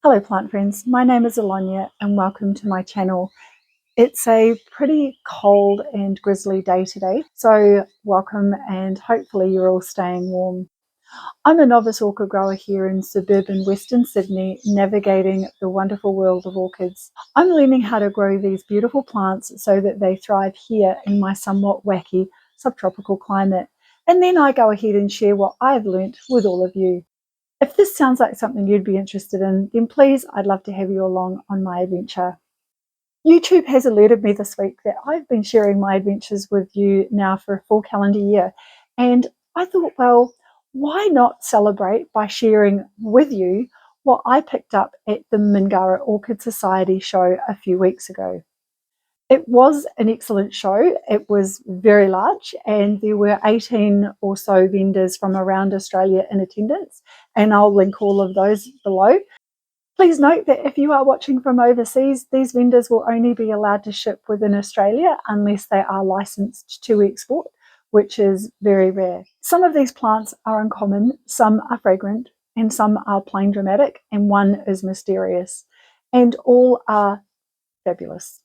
Hello plant friends, my name is Alonia and welcome to my channel. It's a pretty cold and grizzly day today, so welcome and hopefully you're all staying warm. I'm a novice orchid grower here in suburban Western Sydney, navigating the wonderful world of orchids. I'm learning how to grow these beautiful plants so that they thrive here in my somewhat wacky subtropical climate, and then I go ahead and share what I've learnt with all of you. If this sounds like something you'd be interested in, then please, I'd love to have you along on my adventure. YouTube has alerted me this week that I've been sharing my adventures with you now for a full calendar year, and I thought, well, why not celebrate by sharing with you what I picked up at the Mingara Orchid Society show a few weeks ago. It was an excellent show. It was very large and there were 18 or so vendors from around Australia in attendance, and I'll link all of those below. Please note that if you are watching from overseas, these vendors will only be allowed to ship within Australia unless they are licensed to export, which is very rare. Some of these plants are uncommon, some are fragrant, and some are plain dramatic, and one is mysterious, and all are fabulous.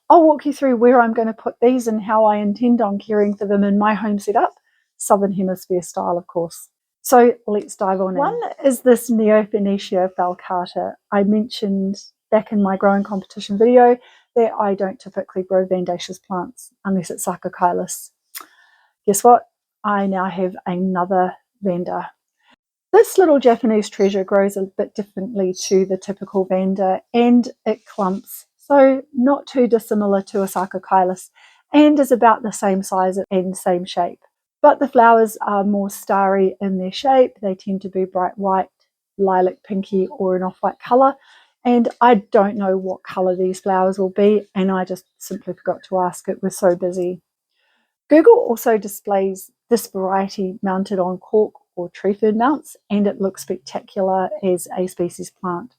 I'll walk you through where I'm going to put these and how I intend on caring for them in my home setup, Southern Hemisphere style, of course. So let's dive on in. One is this Neophonetia falcata. I mentioned back in my growing competition video that I don't typically grow vandaceous plants unless it's Sarcochilus. Guess what? I now have another vanda. This little Japanese treasure grows a bit differently to the typical vanda, and it clumps, so not too dissimilar to a Sarcochilus, and is about the same size and same shape. But the flowers are more starry in their shape. They tend to be bright white, lilac pinky, or an off-white colour, and I don't know what colour these flowers will be, and I just simply forgot to ask. It was so busy. Google also displays this variety mounted on cork or tree fern mounts, and it looks spectacular as a species plant.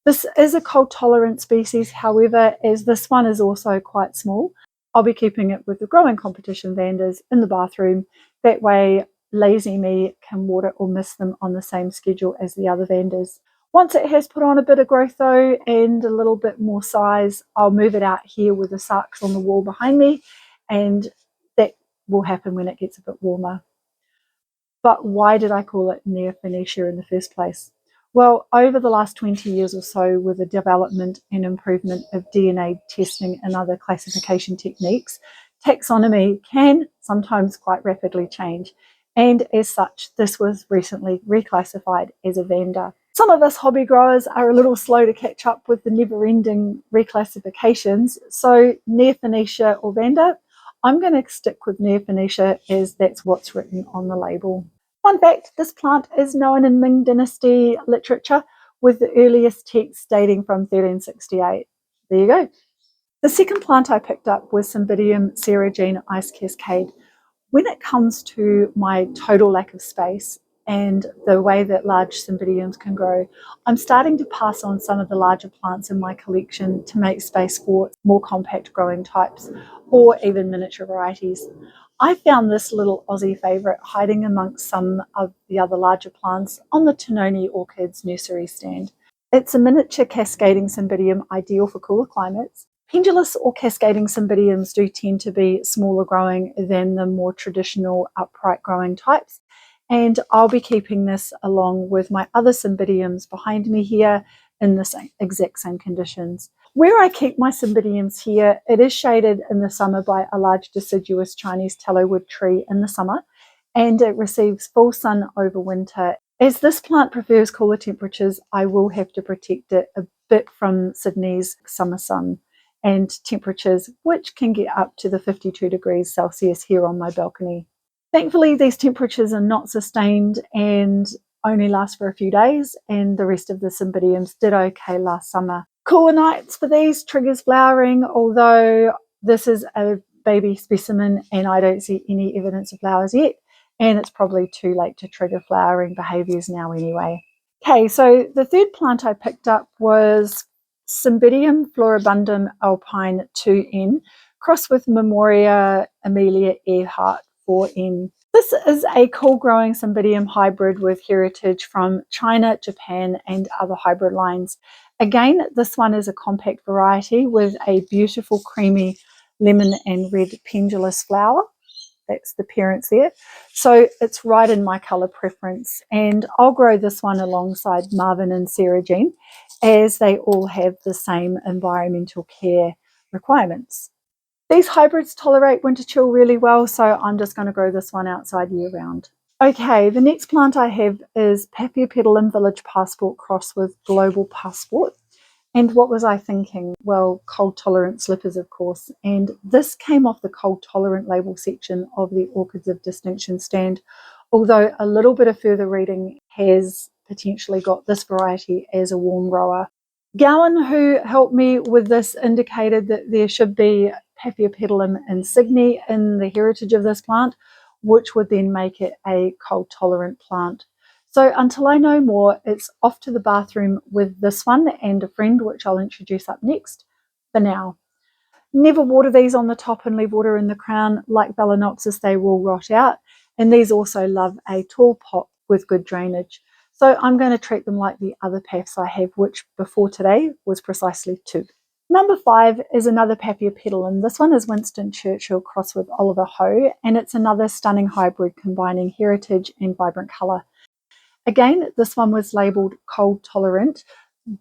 This is a cold tolerant species, however, as this one is also quite small, I'll be keeping it with the growing competition vandas in the bathroom. That way lazy me can water or mist them on the same schedule as the other vandas. Once it has put on a bit of growth though and a little bit more size, I'll move it out here with the sarks on the wall behind me, and that will happen when it gets a bit warmer. But why did I call it Neophonetia in the first place? Well, over the last 20 years or so, with the development and improvement of DNA testing and other classification techniques, taxonomy can sometimes quite rapidly change. And as such, this was recently reclassified as a vanda. Some of us hobby growers are a little slow to catch up with the never-ending reclassifications. So Neophonetia or vanda, I'm going to stick with Neophonetia as that's what's written on the label. Fun fact, this plant is known in Ming Dynasty literature, with the earliest texts dating from 1368. There you go. The second plant I picked up was Cymbidium cerugine ice cascade. When it comes to my total lack of space and the way that large cymbidiums can grow, I'm starting to pass on some of the larger plants in my collection to make space for more compact growing types or even miniature varieties. I found this little Aussie favourite hiding amongst some of the other larger plants on the MnS Orchids nursery stand. It's a miniature cascading cymbidium ideal for cooler climates. Pendulous or cascading cymbidiums do tend to be smaller growing than the more traditional upright growing types, and I'll be keeping this along with my other cymbidiums behind me here in the exact same conditions. Where I keep my cymbidiums here, it is shaded in the summer by a large deciduous Chinese tallowood tree in the summer, and it receives full sun over winter. As this plant prefers cooler temperatures, I will have to protect it a bit from Sydney's summer sun and temperatures which can get up to the 52 degrees Celsius here on my balcony. Thankfully, these temperatures are not sustained and only last for a few days, and the rest of the cymbidiums did okay last summer. Cooler nights for these triggers flowering, although this is a baby specimen and I don't see any evidence of flowers yet, and it's probably too late to trigger flowering behaviours now anyway. Okay, so the third plant I picked up was Cymbidium floribundum alpine 2N, crossed with Memoria Amelia Earhart 4N. This is a cool growing Cymbidium hybrid with heritage from China, Japan, and other hybrid lines. Again, this one is a compact variety with a beautiful creamy lemon and red pendulous flower. That's the parents there. So it's right in my colour preference. And I'll grow this one alongside Marvin and Sarah Jean, as they all have the same environmental care requirements. These hybrids tolerate winter chill really well, so I'm just going to grow this one outside year round. Okay, the next plant I have is Paphiopedilum Village Passport cross with Global Passport. And what was I thinking? Well, cold tolerant slippers, of course. And this came off the cold tolerant label section of the Orchids of Distinction stand, although a little bit of further reading has potentially got this variety as a warm grower. Gowan, who helped me with this, indicated that there should be Paphiopedilum insigne in the heritage of this plant, which would then make it a cold tolerant plant. So until I know more, it's off to the bathroom with this one and a friend, which I'll introduce up next for now. Never water these on the top and leave water in the crown. Like Phalaenopsis, they will rot out. And these also love a tall pot with good drainage. So I'm going to treat them like the other paphs I have, which before today was precisely 2. Number 5 is another Paphiopedilum. This one is Winston Churchill crossed with Oliver Hoe, and it's another stunning hybrid combining heritage and vibrant colour. Again, this one was labelled cold tolerant,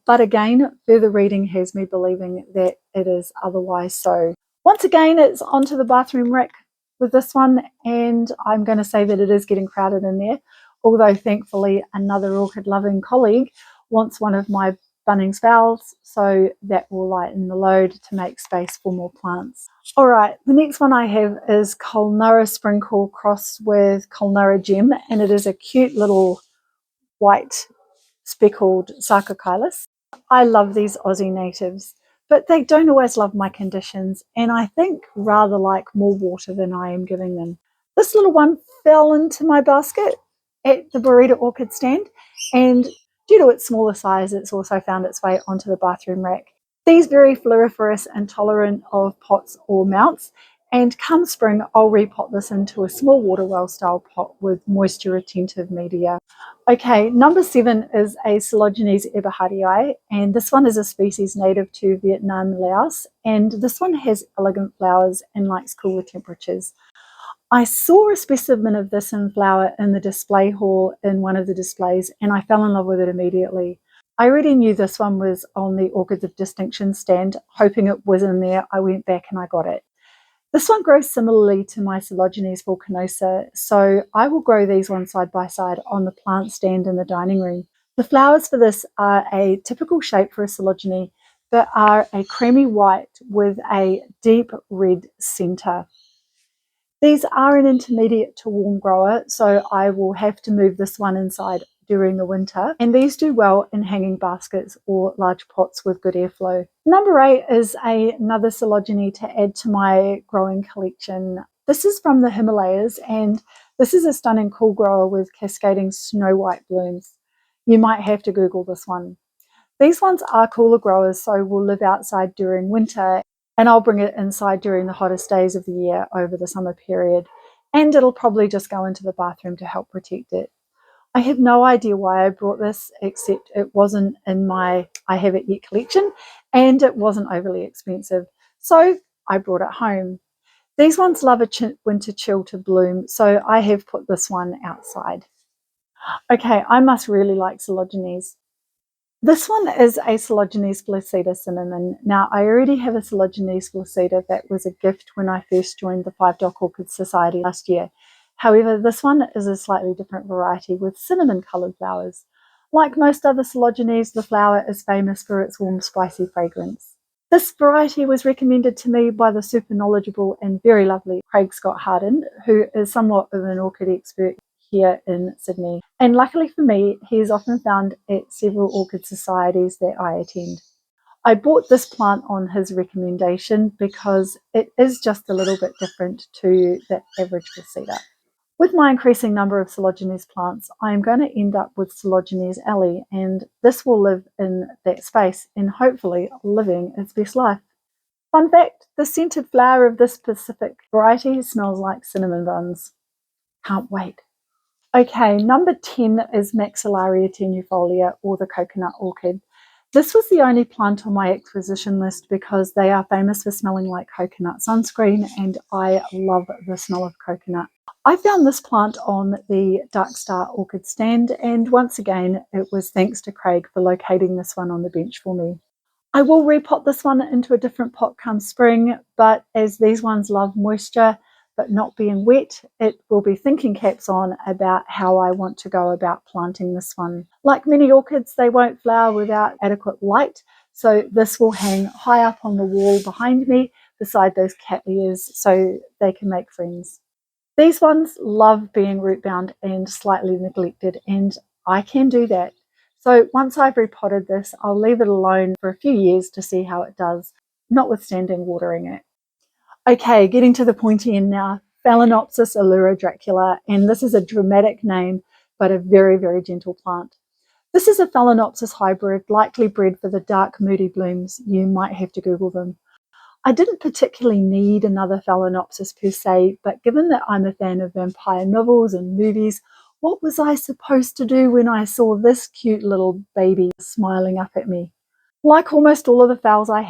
but again, further reading has me believing that it is otherwise so. Once again, it's onto the bathroom rack with this one, and I'm going to say that it is getting crowded in there, although thankfully another orchid-loving colleague wants one of my Bunnings vowels, so that will lighten the load to make space for more plants. All right, the next one I have is Colnura Sprinkle crossed with Colnura Gem, and it is a cute little white speckled Sarcochilus. I love these Aussie natives, but they don't always love my conditions, and I think rather like more water than I am giving them. This little one fell into my basket at the Barrita Orchid stand, and due to its smaller size, it's also found its way onto the bathroom rack. These very floriferous and tolerant of pots or mounts, and come spring, I'll repot this into a small water well style pot with moisture retentive media. Okay, number 7 is a Coelogynes eberhardii, and this one is a species native to Vietnam and Laos, and this one has elegant flowers and likes cooler temperatures. I saw a specimen of this in flower in the display hall in one of the displays, and I fell in love with it immediately. I already knew this one was on the Orchids of Distinction stand. Hoping it was in there, I went back and I got it. This one grows similarly to my Coelogynes volcanosa, so I will grow these one side by side on the plant stand in the dining room. The flowers for this are a typical shape for a Coelogyne, but are a creamy white with a deep red centre. These are an intermediate to warm grower, so I will have to move this one inside during the winter, and these do well in hanging baskets or large pots with good airflow. Number 8 is another Coelogyne to add to my growing collection. This is from the Himalayas, and this is a stunning cool grower with cascading snow white blooms. You might have to Google this one. These ones are cooler growers, so will live outside during winter, and I'll bring it inside during the hottest days of the year over the summer period, and it'll probably just go into the bathroom to help protect it. I have no idea why I brought this, except it wasn't in my I Have It Yet collection, and it wasn't overly expensive, so I brought it home. These ones love a winter chill to bloom, so I have put this one outside. Okay, I must really like Coelogynes. This one is a Coelogynes flaccida cinnamon. Now, I already have a Coelogynes flaccida that was a gift when I first joined the 5 Dock Orchid Society last year. However, this one is a slightly different variety with cinnamon-coloured flowers. Like most other Coelogynes, the flower is famous for its warm, spicy fragrance. This variety was recommended to me by the super knowledgeable and very lovely Craig Scott Harden, who is somewhat of an orchid expert here in Sydney. And luckily for me, he is often found at several orchid societies that I attend. I bought this plant on his recommendation because it is just a little bit different to the average Placida. With my increasing number of Coelogynes plants, I am going to end up with Coelogynes alley, and this will live in that space and hopefully living its best life. Fun fact, the scented flower of this specific variety smells like cinnamon buns. Can't wait. Okay, number 10 is Maxillaria tenuifolia, or the coconut orchid. This was the only plant on my acquisition list because they are famous for smelling like coconut sunscreen, and I love the smell of coconut. I found this plant on the Dark Star Orchid stand, and once again it was thanks to Craig for locating this one on the bench for me. I will repot this one into a different pot come spring, but as these ones love moisture but not being wet, it will be thinking caps on about how I want to go about planting this one. Like many orchids, they won't flower without adequate light, so this will hang high up on the wall behind me beside those cattleyas so they can make friends. These ones love being root bound and slightly neglected, and I can do that. So once I've repotted this, I'll leave it alone for a few years to see how it does, notwithstanding watering it. Okay, getting to the pointy end now. Phalaenopsis allura Dracula, and this is a dramatic name, but a very, very gentle plant. This is a Phalaenopsis hybrid, likely bred for the dark, moody blooms. You might have to Google them. I didn't particularly need another Phalaenopsis per se, but given that I'm a fan of vampire novels and movies, what was I supposed to do when I saw this cute little baby smiling up at me? Like almost all of the phals I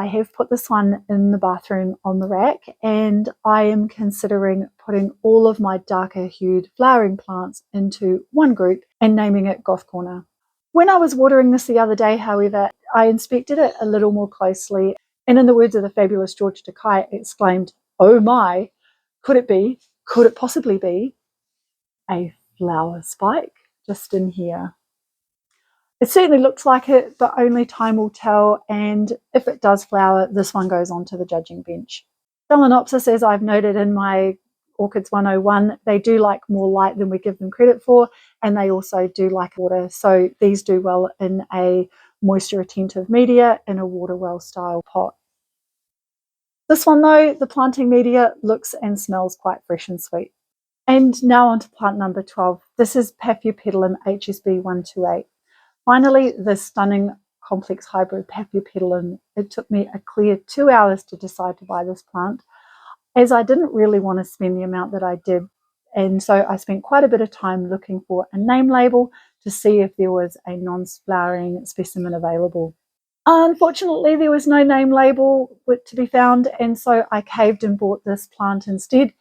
have put this one in the bathroom on the rack, and I am considering putting all of my darker hued flowering plants into one group and naming it Goth Corner. When I was watering this the other day, however, I inspected it a little more closely, and in the words of the fabulous George Takei, exclaimed, "Oh my, could it be, could it possibly be a flower spike just in here?" It certainly looks like it, but only time will tell, and if it does flower, this one goes on to the judging bench. Phalaenopsis, as I've noted in my Orchids 101, they do like more light than we give them credit for, and they also do like water, so these do well in a moisture retentive media in a water well style pot. This one though, the planting media looks and smells quite fresh and sweet. And now on to plant number 12. This is Paphiopedilum HSB 128. Finally, this stunning complex hybrid Paphiopedilum. It took me a clear 2 hours to decide to buy this plant, as I didn't really want to spend the amount that I did. And so I spent quite a bit of time looking for a name label to see if there was a non-flowering specimen available. Unfortunately, there was no name label to be found, and so I caved and bought this plant instead.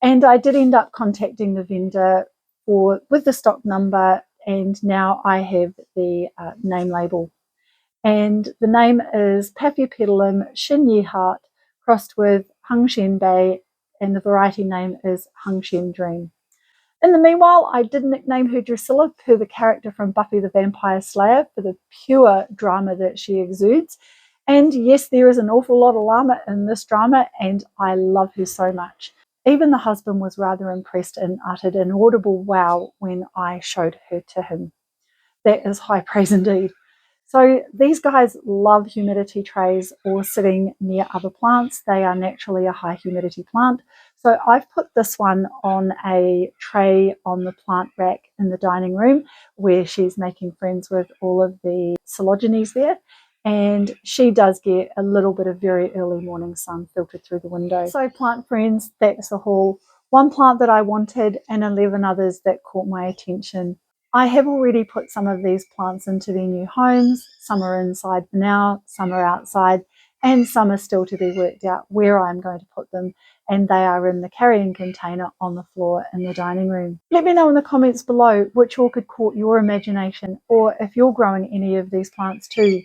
And I did end up contacting the vendor with the stock number, and now I have the name label. And the name is Paphiopedilum Shin Heart crossed with Hung Shen Bei, and the variety name is Hung Shen Dream. In the meanwhile, I did nickname her Drusilla per the character from Buffy the Vampire Slayer for the pure drama that she exudes. And yes, there is an awful lot of llama in this drama, and I love her so much. Even the husband was rather impressed and uttered an audible wow when I showed her to him. That is high praise indeed. So these guys love humidity trays or sitting near other plants. They are naturally a high humidity plant. So I've put this one on a tray on the plant rack in the dining room where she's making friends with all of the Coelogynes there. And she does get a little bit of very early morning sun filtered through the window. So plant friends, that's the haul. One plant that I wanted and 11 others that caught my attention. I have already put some of these plants into their new homes. Some are inside now, some are outside, and some are still to be worked out where I'm going to put them, and they are in the carrying container on the floor in the dining room. Let me know in the comments below which orchid caught your imagination, or if you're growing any of these plants too.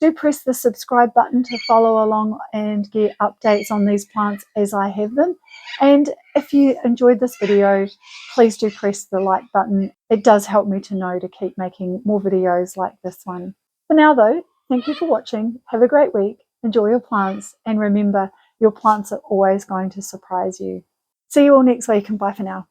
Do press the subscribe button to follow along and get updates on these plants as I have them. And if you enjoyed this video, please do press the like button. It does help me to know to keep making more videos like this one. For now though, thank you for watching. Have a great week. Enjoy your plants. And remember, your plants are always going to surprise you. See you all next week, and bye for now.